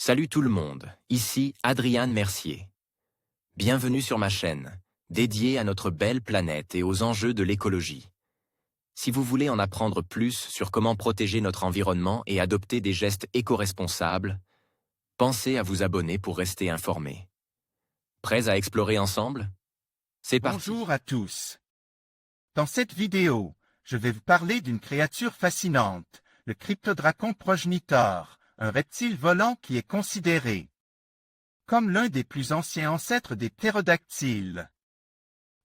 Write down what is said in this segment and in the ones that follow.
Salut tout le monde, ici Adrian Mercier. Bienvenue sur ma chaîne, dédiée à notre belle planète et aux enjeux de l'écologie. Si vous voulez en apprendre plus sur comment protéger notre environnement et adopter des gestes éco-responsables, pensez à vous abonner pour rester informé. Prêts à explorer ensemble? C'est parti. Bonjour à tous. Dans cette vidéo, je vais vous parler d'une créature fascinante, le cryptodracon progenitor, un reptile volant qui est considéré comme l'un des plus anciens ancêtres des ptérodactyles.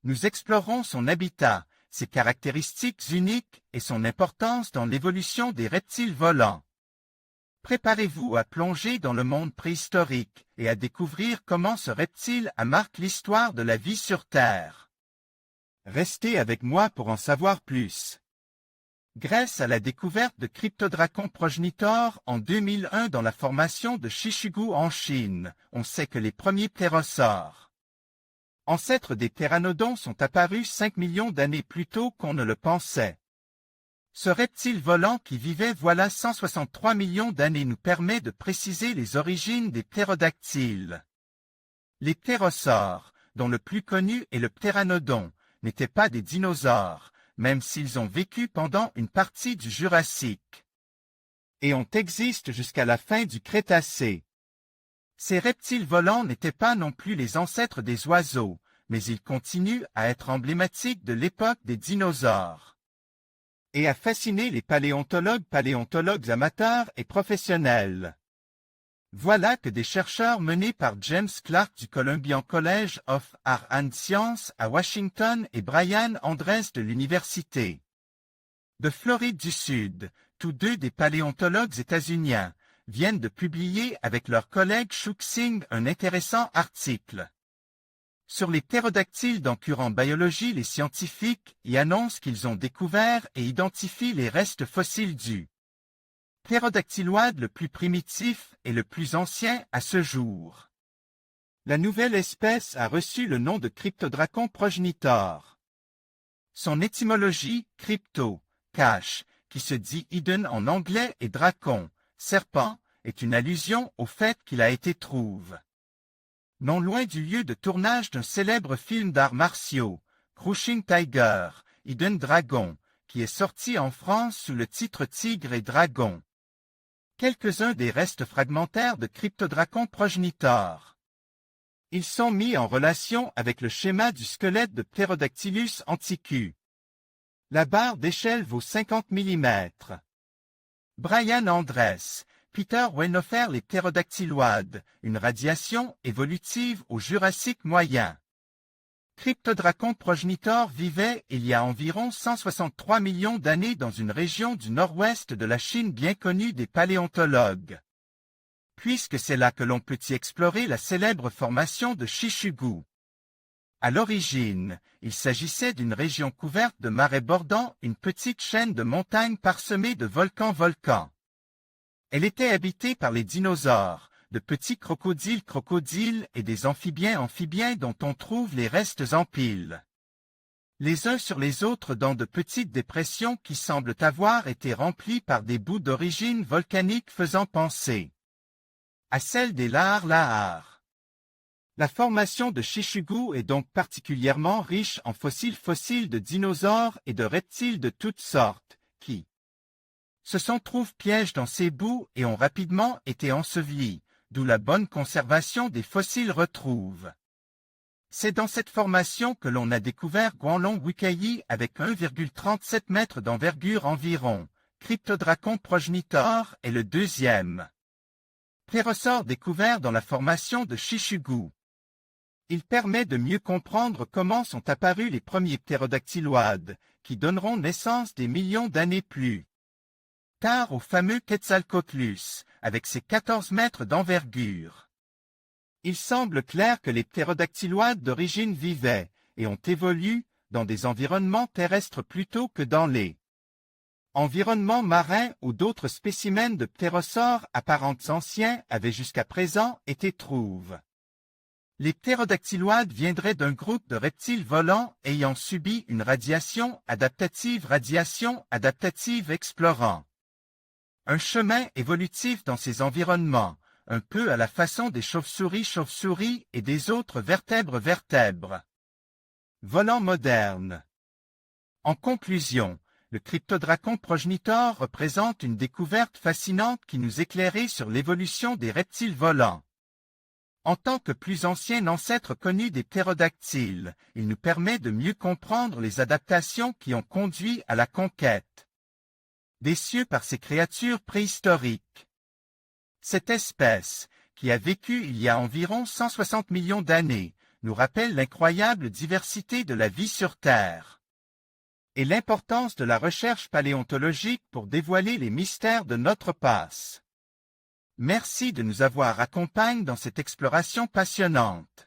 Nous explorerons son habitat, ses caractéristiques uniques et son importance dans l'évolution des reptiles volants. Préparez-vous à plonger dans le monde préhistorique et à découvrir comment ce reptile a marqué l'histoire de la vie sur Terre. Restez avec moi pour en savoir plus. Grâce à la découverte de Cryptodracon progenitor en 2001 dans la formation de Shishugu en Chine, on sait que les premiers ptérosaures, ancêtres des ptéranodons, sont apparus 5 millions d'années plus tôt qu'on ne le pensait. Ce reptile volant qui vivait voilà 163 millions d'années nous permet de préciser les origines des ptérodactyles. Les ptérosaures, dont le plus connu est le ptéranodon, n'étaient pas des dinosaures, même s'ils ont vécu pendant une partie du Jurassique et ont existé jusqu'à la fin du Crétacé. Ces reptiles volants n'étaient pas non plus les ancêtres des oiseaux, mais ils continuent à être emblématiques de l'époque des dinosaures et à fasciner les paléontologues amateurs et professionnels. Voilà que des chercheurs menés par James Clark du Columbian College of Art and Sciences à Washington et Brian Andres de l'Université de Floride du Sud, tous deux des paléontologues états-uniens, viennent de publier avec leurs collègues Shuk Singh un intéressant article sur les ptérodactyles dans Current Biology. Les scientifiques y annoncent qu'ils ont découvert et identifié les restes fossiles du ptérodactyloide le plus primitif et le plus ancien à ce jour. La nouvelle espèce a reçu le nom de Cryptodracon progenitor. Son étymologie, crypto, cache, qui se dit hidden en anglais, et dracon, serpent, est une allusion au fait qu'il a été trouvé non loin du lieu de tournage d'un célèbre film d'arts martiaux, Crouching Tiger, Hidden Dragon, qui est sorti en France sous le titre Tigre et Dragon. Quelques-uns des restes fragmentaires de Cryptodracon progenitor. Ils sont mis en relation avec le schéma du squelette de Pterodactylus antiquus. La barre d'échelle vaut 50 mm. Brian Andres, Peter Wenhofer. Les ptérodactyloides, une radiation évolutive au Jurassique moyen. Cryptodracon progenitor vivait il y a environ 163 millions d'années dans une région du nord-ouest de la Chine bien connue des paléontologues, puisque c'est là que l'on peut y explorer la célèbre formation de Shishugu. À l'origine, il s'agissait d'une région couverte de marais bordant une petite chaîne de montagnes parsemées de volcans. Elle était habitée par les dinosaures, de petits crocodiles et des amphibiens dont on trouve les restes en pile, les uns sur les autres dans de petites dépressions qui semblent avoir été remplies par des bouts d'origine volcanique faisant penser à celle des Lahar. La formation de Shishugu est donc particulièrement riche en fossiles de dinosaures et de reptiles de toutes sortes, qui se sont trouvés pièges dans ces bouts et ont rapidement été ensevelis, d'où la bonne conservation des fossiles retrouvés. C'est dans cette formation que l'on a découvert Guanlong Wukai avec 1,37 m d'envergure environ. Cryptodracon progenitor est le deuxième ptérosaure découvert dans la formation de Shishugu. Il permet de mieux comprendre comment sont apparus les premiers ptérodactyloides, qui donneront naissance des millions d'années plus tard au fameux Quetzalcoatlus, avec ses 14 mètres d'envergure. Il semble clair que les ptérodactyloides d'origine vivaient et ont évolué dans des environnements terrestres plutôt que dans les environnements marins où d'autres spécimens de ptérosaures apparentes anciens avaient jusqu'à présent été trouvés. Les ptérodactyloides viendraient d'un groupe de reptiles volants ayant subi une radiation adaptative explorant un chemin évolutif dans ces environnements, un peu à la façon des chauves-souris et des autres vertèbres. Volants modernes. En conclusion, le Cryptodracon progenitor représente une découverte fascinante qui nous éclairait sur l'évolution des reptiles volants. En tant que plus ancien ancêtre connu des ptérodactyles, il nous permet de mieux comprendre les adaptations qui ont conduit à la conquête des cieux par ces créatures préhistoriques. Cette espèce, qui a vécu il y a environ 160 millions d'années, nous rappelle l'incroyable diversité de la vie sur Terre et l'importance de la recherche paléontologique pour dévoiler les mystères de notre passe. Merci de nous avoir accompagnés dans cette exploration passionnante.